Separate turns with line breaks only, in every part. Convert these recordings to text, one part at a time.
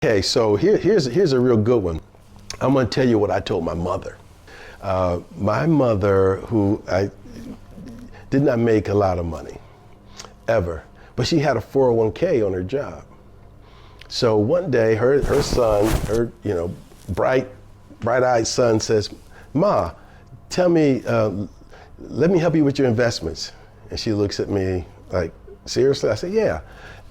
Okay, so here's a real good one. I'm going to tell you what I told my mother. My mother, who I did not make a lot of money, ever, but she had a 401k on her job. So one day, her son, her bright-eyed son says, "Ma, tell me, let me help you with your investments." And she looks at me like, "Seriously?" I said, "Yeah."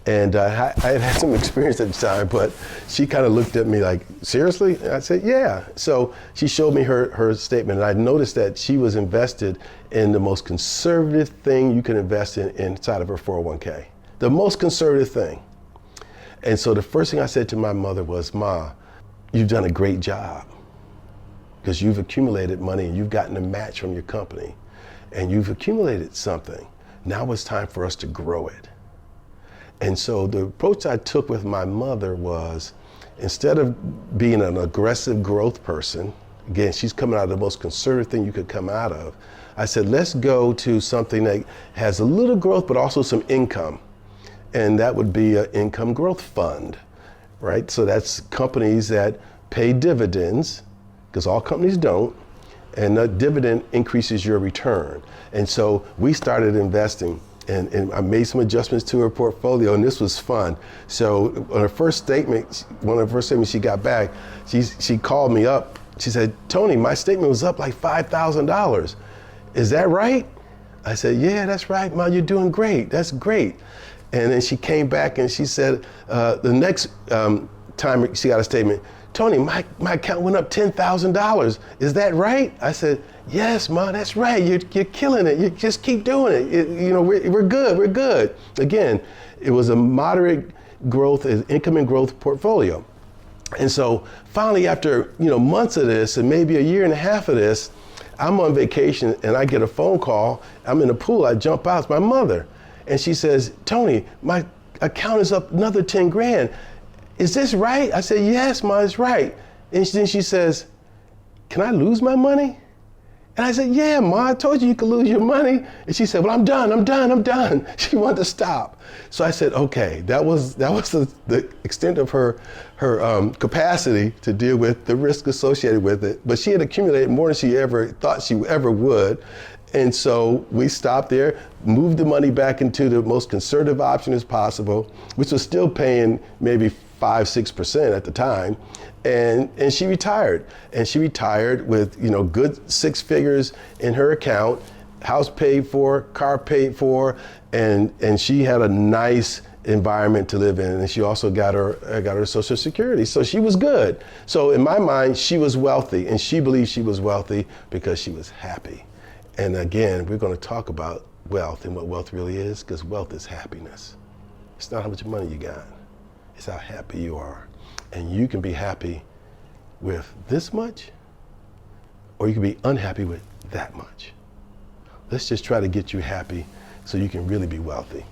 And I had some experience at the time, but she kind of looked at me like, "Seriously?" And I said, "Yeah." So she showed me her statement, and I noticed that she was invested in the most conservative thing you can invest in inside of her 401k. The most conservative thing. And so the first thing I said to my mother was, "Ma, you've done a great job because you've accumulated money and you've gotten a match from your company and you've accumulated something. Now it's time for us to grow it." And so the approach I took with my mother was, instead of being an aggressive growth person, again, she's coming out of the most conservative thing you could come out of, I said, let's go to something that has a little growth but also some income. And that would be an income growth fund, right? So that's companies that pay dividends, because all companies don't, and the dividend increases your return. And so we started investing. And I made some adjustments to her portfolio, and this was fun. So on her first statement, one of the first statements she got back, she called me up. She said, "Tony, my statement was up like $5,000. Is that right?" I said, "Yeah, that's right, Ma, you're doing great. That's great." And then she came back and she said, the next time she got a statement, "Tony, my account went up $10,000. Is that right?" I said, "Yes, Ma, that's right. You're killing it. You just keep doing it. We're good. We're good." Again, it was a moderate growth, income and growth portfolio. And so finally, after months of this and maybe a year and a half of this, I'm on vacation and I get a phone call. I'm in the pool. I jump out. It's my mother, and she says, "Tony, my account is up another 10 grand. Is this right?" I said, "Yes, Ma, it's right." And then she says, "Can I lose my money?" And I said, "Yeah, Ma, I told you could lose your money." And she said, "Well, I'm done. She wanted to stop. So I said, okay, that was the extent of her capacity to deal with the risk associated with it. But she had accumulated more than she ever thought she ever would. And so we stopped there, moved the money back into the most conservative option as possible, which was still paying maybe 5-6% at the time. And she retired. And she retired with good 6 figures in her account, house paid for, car paid for, and she had a nice environment to live in. And she also got her Social Security. So she was good. So in my mind, she was wealthy, and she believed she was wealthy because she was happy. And again, we're going to talk about wealth and what wealth really is, because wealth is happiness. It's not how much money you got. It's how happy you are. And you can be happy with this much, or you can be unhappy with that much. Let's just try to get you happy so you can really be wealthy.